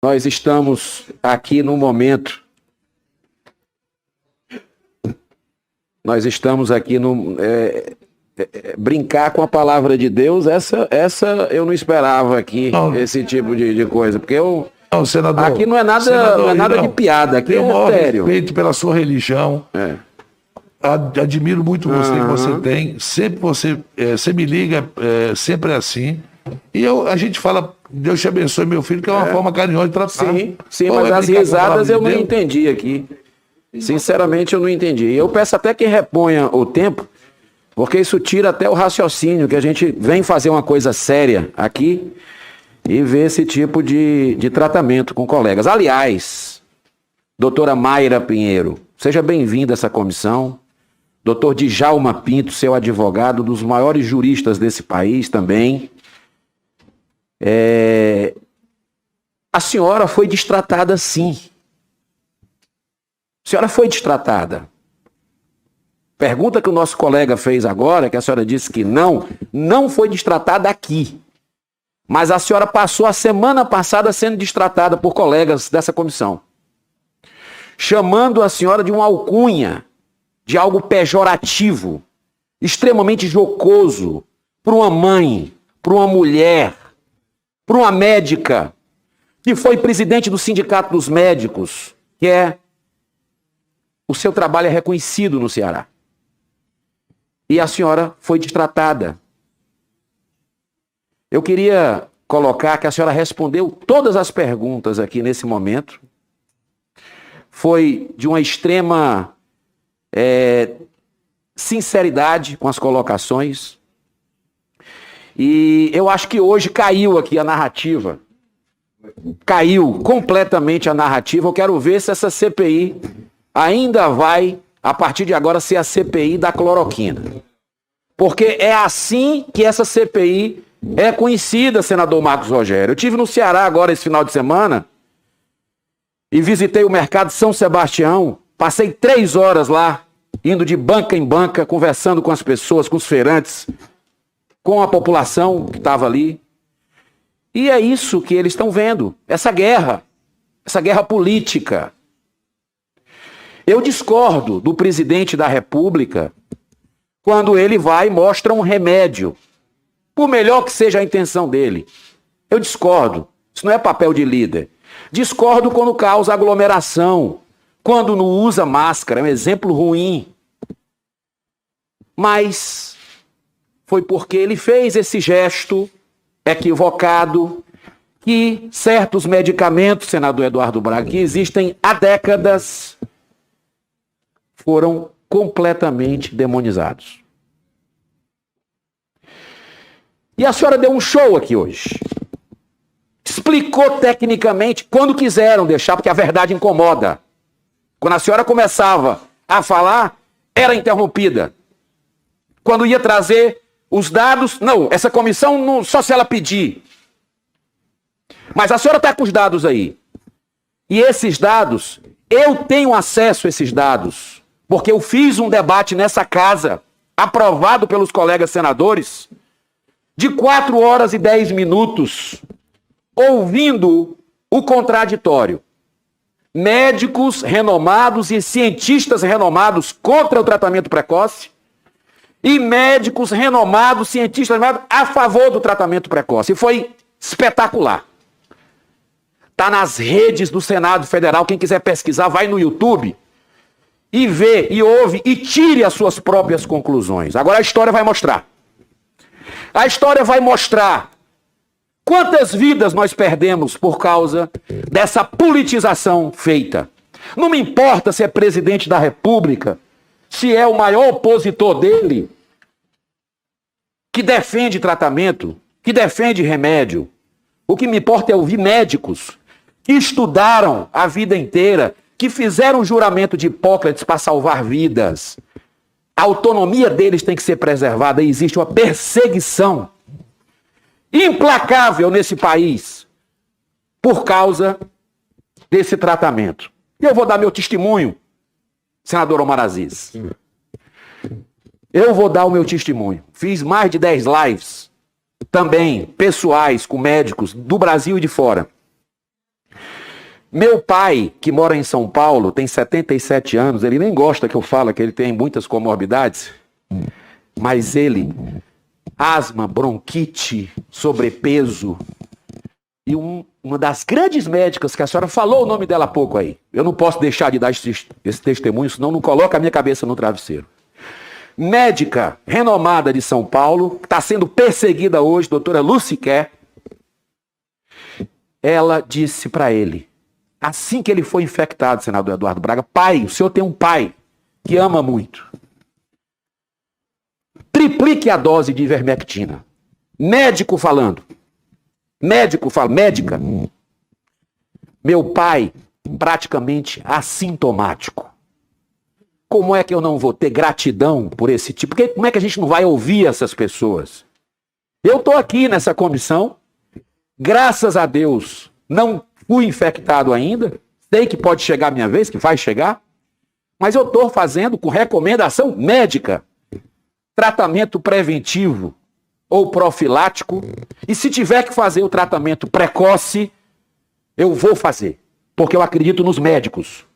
Nós estamos aqui no momento. Nós estamos aqui no brincar com a palavra de Deus. Essa eu não esperava aqui, esse tipo de coisa, porque eu não, senador, aqui não é nada, senador, não é nada de piada, aqui é sério. Respeito pela sua religião. Admiro muito você que você tem. Sempre você me liga, sempre é assim. E a gente fala, Deus te abençoe, meu filho, que é uma forma carinhosa de tratar. Sim, mas as risadas eu não entendi aqui. Sinceramente, eu não entendi. Eu peço até que reponha o tempo, porque isso tira até o raciocínio, que a gente vem fazer uma coisa séria aqui e ver esse tipo de tratamento com colegas. Aliás, doutora Mayra Pinheiro, seja bem-vinda a essa comissão. Doutor Djalma Pinto, seu advogado, dos maiores juristas desse país também. A senhora foi destratada, sim. A senhora foi destratada. Pergunta que o nosso colega fez agora, que a senhora disse que não foi destratada aqui. Mas a senhora passou a semana passada sendo destratada por colegas dessa comissão, chamando a senhora de uma alcunha, de algo pejorativo, extremamente jocoso, para uma mãe, para uma mulher, para uma médica, que foi presidente do Sindicato dos Médicos, que o seu trabalho é reconhecido no Ceará. E a senhora foi destratada. Eu queria colocar que a senhora respondeu todas as perguntas aqui nesse momento. Foi de uma extrema sinceridade com as colocações. E eu acho que hoje caiu aqui a narrativa. Caiu completamente a narrativa. Eu quero ver se essa CPI ainda vai, a partir de agora, ser a CPI da cloroquina. Porque é assim que essa CPI é conhecida, senador Marcos Rogério. Eu estive no Ceará agora esse final de semana e visitei o mercado São Sebastião. Passei 3 horas lá, indo de banca em banca, conversando com as pessoas, com os feirantes, com a população que estava ali. E é isso que eles estão vendo, essa guerra política. Eu discordo do presidente da República quando ele vai e mostra um remédio, por melhor que seja a intenção dele. Eu discordo, isso não é papel de líder. Discordo quando causa aglomeração, quando não usa máscara, é um exemplo ruim. Mas foi porque ele fez esse gesto equivocado que certos medicamentos, senador Eduardo Braga, que existem há décadas, foram completamente demonizados. E a senhora deu um show aqui hoje. Explicou tecnicamente quando quiseram deixar, porque a verdade incomoda. Quando a senhora começava a falar, era interrompida. Quando ia trazer os dados, não, essa comissão não, só se ela pedir. Mas a senhora está com os dados aí. E esses dados, eu tenho acesso a esses dados, porque eu fiz um debate nessa casa, aprovado pelos colegas senadores, de 4 horas e 10 minutos, ouvindo o contraditório. Médicos renomados e cientistas renomados contra o tratamento precoce e médicos renomados, cientistas renomados a favor do tratamento precoce. E foi espetacular. Está nas redes do Senado Federal. Quem quiser pesquisar, vai no YouTube e vê, e ouve, e tire as suas próprias conclusões. Agora a história vai mostrar. A história vai mostrar quantas vidas nós perdemos por causa dessa politização feita. Não me importa se é presidente da República, se é o maior opositor dele, que defende tratamento, que defende remédio. O que me importa é ouvir médicos que estudaram a vida inteira, que fizeram o juramento de Hipócrates para salvar vidas. A autonomia deles tem que ser preservada. E existe uma perseguição implacável nesse país por causa desse tratamento. E eu vou dar meu testemunho, senador Omar Aziz. Eu vou dar o meu testemunho. Fiz mais de 10 lives, também pessoais, com médicos do Brasil e de fora. Meu pai, que mora em São Paulo, tem 77 anos, ele nem gosta que eu fale que ele tem muitas comorbidades, mas ele, asma, bronquite, sobrepeso, e uma das grandes médicas, que a senhora falou o nome dela há pouco aí, eu não posso deixar de dar esse testemunho, senão não coloca a minha cabeça no travesseiro. Médica renomada de São Paulo, que está sendo perseguida hoje, doutora Luciquer, ela disse para ele, assim que ele foi infectado, senador Eduardo Braga, pai, o senhor tem um pai que ama muito. Triplique a dose de ivermectina. Médico falando. Médica. Meu pai, praticamente assintomático. Como é que eu não vou ter gratidão por esse tipo? Porque como é que a gente não vai ouvir essas pessoas? Eu estou aqui nessa comissão, graças a Deus, não fui infectado ainda, sei que pode chegar a minha vez, que vai chegar, mas eu estou fazendo com recomendação médica, tratamento preventivo ou profilático, e se tiver que fazer o tratamento precoce, eu vou fazer, porque eu acredito nos médicos.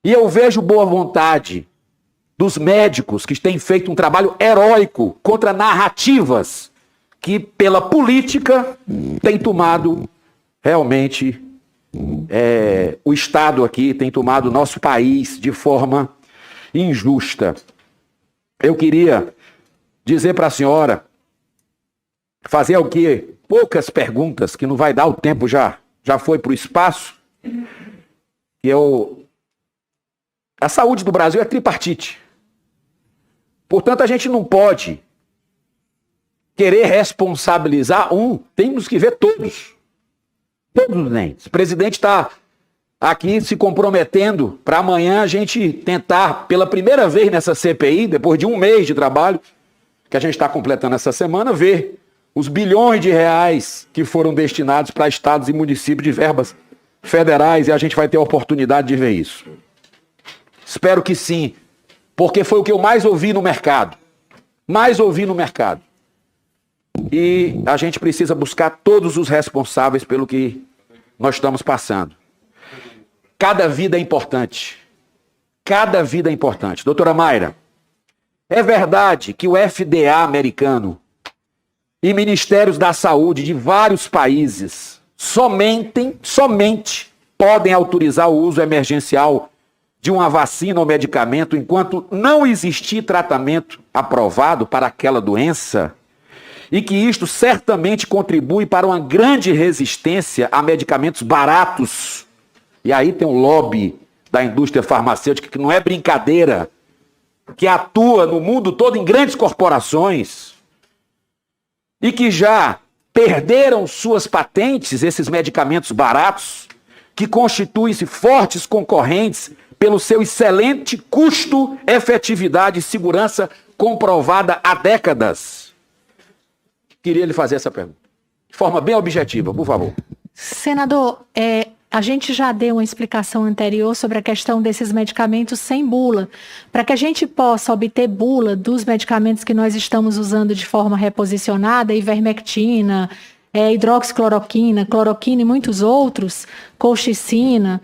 E eu vejo boa vontade dos médicos que têm feito um trabalho heróico contra narrativas que, pela política, tem tomado realmente o Estado aqui, tem tomado o nosso país de forma injusta. Eu queria dizer para a senhora, fazer o quê? Poucas perguntas, que não vai dar, o tempo já foi para o espaço. A saúde do Brasil é tripartite. Portanto, a gente não pode querer responsabilizar temos que ver todos. Todos os entes. O presidente está aqui se comprometendo para amanhã a gente tentar, pela primeira vez nessa CPI, depois de um mês de trabalho, que a gente está completando essa semana, ver os bilhões de reais que foram destinados para estados e municípios de verbas federais, e a gente vai ter a oportunidade de ver isso. Espero que sim, porque foi o que eu mais ouvi no mercado. E a gente precisa buscar todos os responsáveis pelo que nós estamos passando. Cada vida é importante. Cada vida é importante. Doutora Mayra, é verdade que o FDA americano e ministérios da saúde de vários países somente podem autorizar o uso emergencial de uma vacina ou medicamento enquanto não existir tratamento aprovado para aquela doença, e que isto certamente contribui para uma grande resistência a medicamentos baratos. E aí tem um lobby da indústria farmacêutica, que não é brincadeira, que atua no mundo todo em grandes corporações, e que já perderam suas patentes, esses medicamentos baratos, que constituem-se fortes concorrentes pelo seu excelente custo, efetividade e segurança comprovada há décadas. Queria lhe fazer essa pergunta. De forma bem objetiva, por favor. Senador, a gente já deu uma explicação anterior sobre a questão desses medicamentos sem bula. Para que a gente possa obter bula dos medicamentos que nós estamos usando de forma reposicionada, ivermectina, hidroxicloroquina, cloroquina e muitos outros, colchicina,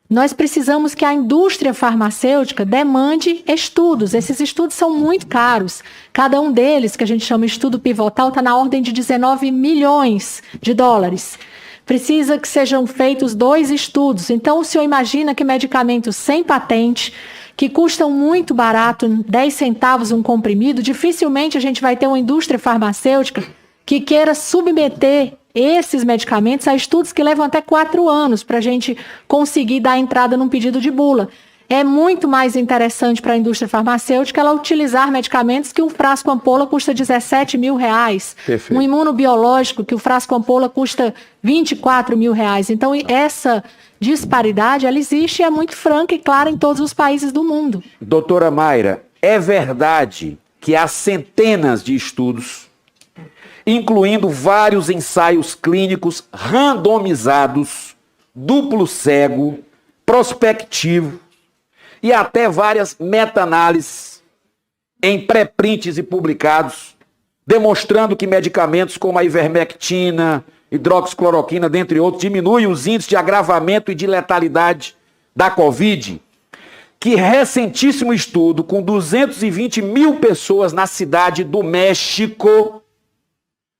nós precisamos que a indústria farmacêutica demande estudos. Esses estudos são muito caros. Cada um deles, que a gente chama de estudo pivotal, está na ordem de 19 milhões de dólares. Precisa que sejam feitos 2 estudos. Então, o senhor imagina que medicamentos sem patente, que custam muito barato, 10 centavos um comprimido, dificilmente a gente vai ter uma indústria farmacêutica que queira submeter esses medicamentos a estudos que levam até 4 anos para a gente conseguir dar entrada num pedido de bula. É muito mais interessante para a indústria farmacêutica ela utilizar medicamentos que um frasco ampola custa 17 mil reais. Perfeito. Um imunobiológico que o frasco ampola custa 24 mil reais. Então, essa disparidade, ela existe e é muito franca e clara em todos os países do mundo. Doutora Mayra, é verdade que há centenas de estudos, incluindo vários ensaios clínicos randomizados, duplo cego, prospectivo, e até várias meta-análises em pré-prints e publicados, demonstrando que medicamentos como a ivermectina hidroxicloroquina, dentre outros, diminui os índices de agravamento e de letalidade da Covid, que recentíssimo estudo com 220 mil pessoas na cidade do México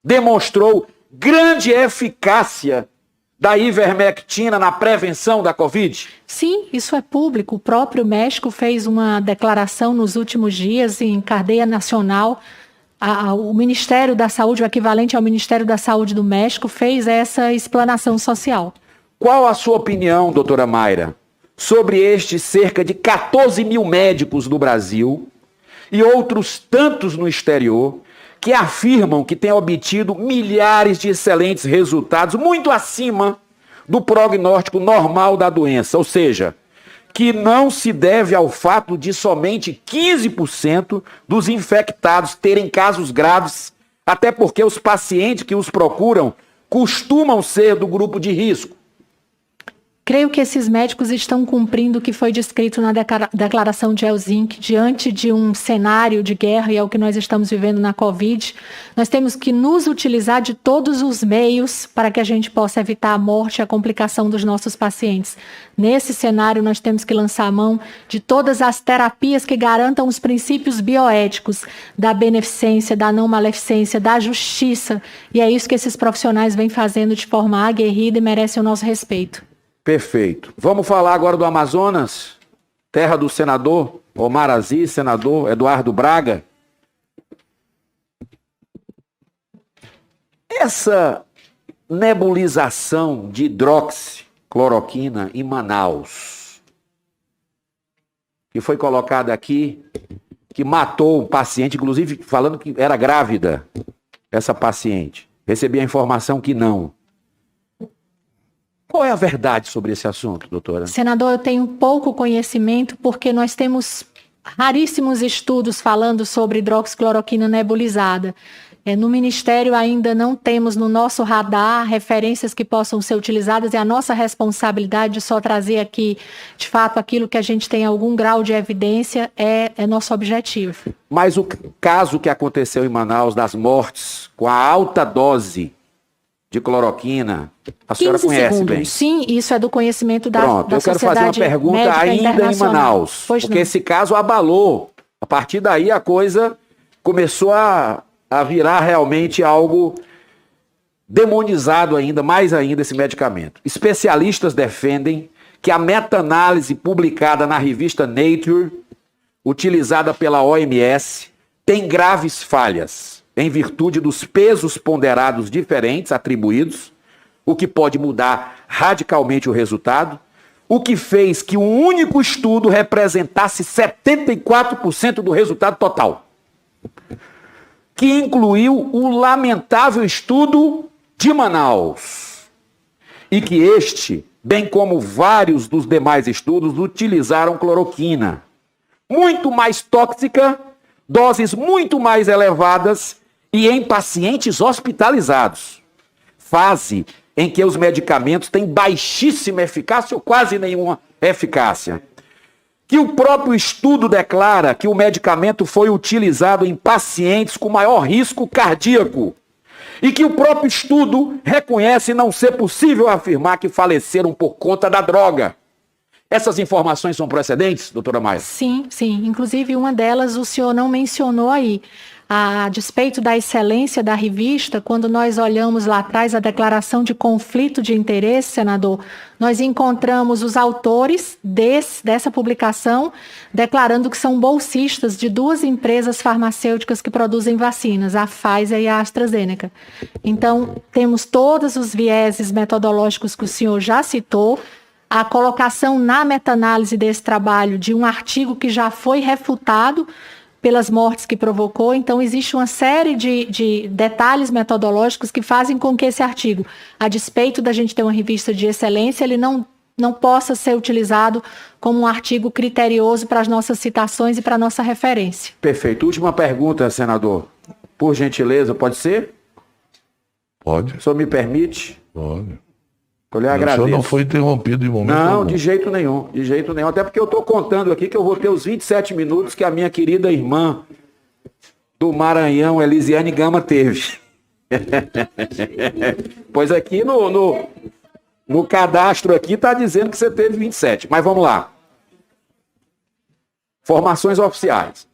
demonstrou grande eficácia da ivermectina na prevenção da Covid? Sim, isso é público. O próprio México fez uma declaração nos últimos dias em cadeia nacional. O Ministério da Saúde, o equivalente ao Ministério da Saúde do México, fez essa explanação social. Qual a sua opinião, doutora Mayra, sobre estes cerca de 14 mil médicos no Brasil e outros tantos no exterior que afirmam que têm obtido milhares de excelentes resultados, muito acima do prognóstico normal da doença, ou seja, que não se deve ao fato de somente 15% dos infectados terem casos graves, até porque os pacientes que os procuram costumam ser do grupo de risco. Creio que esses médicos estão cumprindo o que foi descrito na declaração de Helsinki, diante de um cenário de guerra, e é o que nós estamos vivendo na Covid. Nós temos que nos utilizar de todos os meios para que a gente possa evitar a morte e a complicação dos nossos pacientes. Nesse cenário, nós temos que lançar a mão de todas as terapias que garantam os princípios bioéticos da beneficência, da não maleficência, da justiça. E é isso que esses profissionais vêm fazendo de forma aguerrida e merecem o nosso respeito. Perfeito. Vamos falar agora do Amazonas, terra do senador Omar Aziz, senador Eduardo Braga. Essa nebulização de hidroxicloroquina em Manaus, que foi colocada aqui, que matou um paciente, inclusive falando que era grávida, essa paciente. Recebi a informação que não. Qual é a verdade sobre esse assunto, doutora? Senador, eu tenho pouco conhecimento porque nós temos raríssimos estudos falando sobre hidroxicloroquina nebulizada. No Ministério ainda não temos no nosso radar referências que possam ser utilizadas, e a nossa responsabilidade de só trazer aqui, de fato, aquilo que a gente tem algum grau de evidência é nosso objetivo. Mas o caso que aconteceu em Manaus das mortes com a alta dose de cloroquina, a senhora conhece bem? Sim, isso é do conhecimento da Pronto, da eu quero fazer uma pergunta ainda em Manaus, porque esse caso abalou. A partir daí a coisa começou a virar realmente algo demonizado ainda, mais ainda esse medicamento. Especialistas defendem que a meta-análise publicada na revista Nature, utilizada pela OMS, tem graves falhas, em virtude dos pesos ponderados diferentes atribuídos, o que pode mudar radicalmente o resultado, o que fez que um único estudo representasse 74% do resultado total, que incluiu o lamentável estudo de Manaus, e que este, bem como vários dos demais estudos, utilizaram cloroquina, muito mais tóxica, doses muito mais elevadas, e em pacientes hospitalizados, fase em que os medicamentos têm baixíssima eficácia ou quase nenhuma eficácia. Que o próprio estudo declara que o medicamento foi utilizado em pacientes com maior risco cardíaco, e que o próprio estudo reconhece não ser possível afirmar que faleceram por conta da droga. Essas informações são procedentes, doutora Maia? Sim, sim. Inclusive, uma delas o senhor não mencionou aí. A despeito da excelência da revista, quando nós olhamos lá atrás a declaração de conflito de interesse, senador, nós encontramos os autores dessa publicação declarando que são bolsistas de duas empresas farmacêuticas que produzem vacinas, a Pfizer e a AstraZeneca. Então, temos todos os vieses metodológicos que o senhor já citou, a colocação na meta-análise desse trabalho de um artigo que já foi refutado pelas mortes que provocou. Então, existe uma série de detalhes metodológicos que fazem com que esse artigo, a despeito da gente ter uma revista de excelência, ele não possa ser utilizado como um artigo criterioso para as nossas citações e para a nossa referência. Perfeito. Última pergunta, senador. Por gentileza, pode ser? Pode. O senhor me permite? Pode. Eu lhe agradeço. O senhor não foi interrompido em momento Não, algum. de jeito nenhum. Até porque eu estou contando aqui que eu vou ter os 27 minutos que a minha querida irmã do Maranhão, Elisiane Gama, teve. Pois aqui no cadastro aqui está dizendo que você teve 27. Mas vamos lá. Informações oficiais.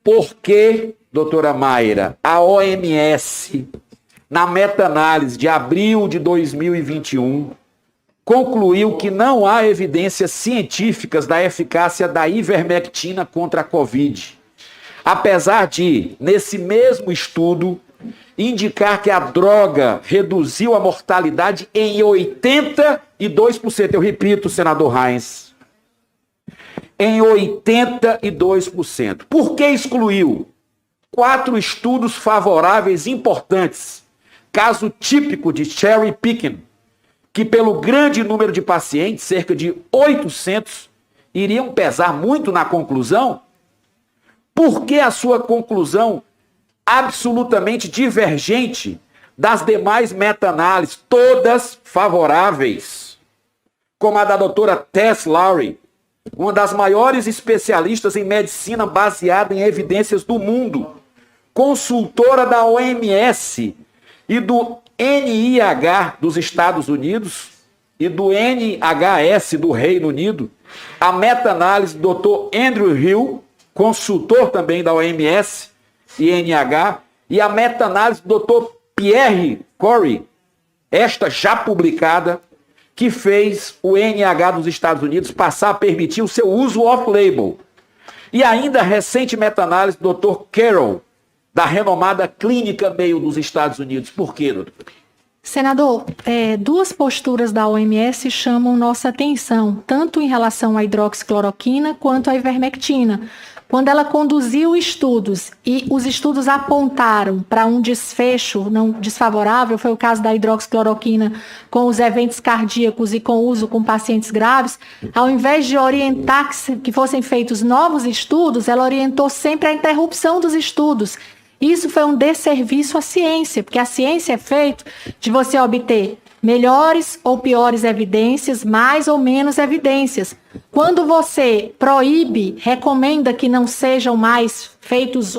Por que, doutora Mayra, a OMS, na meta-análise de abril de 2021, concluiu que não há evidências científicas da eficácia da ivermectina contra a Covid? Apesar de, nesse mesmo estudo, indicar que a droga reduziu a mortalidade em 82%. Eu repito, senador Reins, em 82%. Por que excluiu? 4 estudos favoráveis importantes. Caso típico de cherry picking, que pelo grande número de pacientes, cerca de 800, iriam pesar muito na conclusão. Por que a sua conclusão absolutamente divergente das demais meta-análises, todas favoráveis? Como a da doutora Tess Lowry, uma das maiores especialistas em medicina baseada em evidências do mundo, consultora da OMS e do NIH dos Estados Unidos e do NHS do Reino Unido, a meta-análise do Dr. Andrew Hill, consultor também da OMS e NIH, e a meta-análise do Dr. Pierre Corey, esta já publicada, que fez o NIH dos Estados Unidos passar a permitir o seu uso off-label. E ainda a recente meta-análise do Dr. Carroll, da renomada Clínica Mayo dos Estados Unidos. Por quê, doutor? Senador, 2 posturas da OMS chamam nossa atenção, tanto em relação à hidroxicloroquina quanto à ivermectina. Quando ela conduziu estudos e os estudos apontaram para um desfecho não desfavorável, foi o caso da hidroxicloroquina com os eventos cardíacos e com uso com pacientes graves, ao invés de orientar que fossem feitos novos estudos, ela orientou sempre a interrupção dos estudos. Isso foi um desserviço à ciência, porque a ciência é feita de você obter melhores ou piores evidências, mais ou menos evidências. Quando você proíbe, recomenda que não sejam mais feitos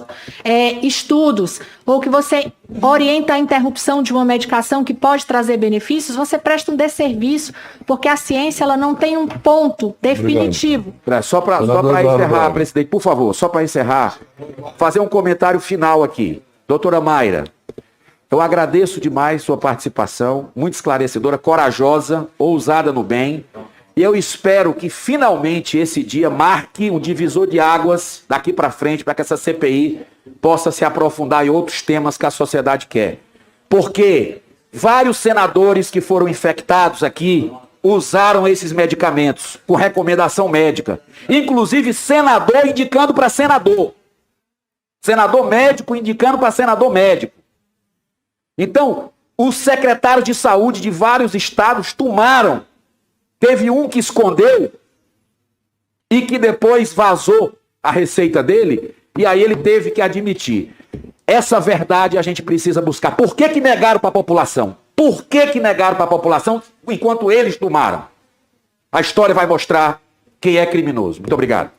estudos, ou que você orienta a interrupção de uma medicação que pode trazer benefícios, você presta um desserviço, porque a ciência ela não tem um ponto definitivo. Só para encerrar, presidente, por favor, só para encerrar, fazer um comentário final aqui. Doutora Mayra, eu agradeço demais sua participação, muito esclarecedora, corajosa, ousada no bem. E eu espero que finalmente esse dia marque um divisor de águas daqui para frente, para que essa CPI possa se aprofundar em outros temas que a sociedade quer. Porque vários senadores que foram infectados aqui usaram esses medicamentos com recomendação médica. Inclusive senador indicando para senador. Senador médico indicando para senador médico. Então, os secretários de saúde de vários estados tomaram. Teve um que escondeu e que depois vazou a receita dele, e aí ele teve que admitir. Essa verdade a gente precisa buscar. Por que que negaram para a população? Por que que negaram para a população enquanto eles tomaram? A história vai mostrar quem é criminoso. Muito obrigado.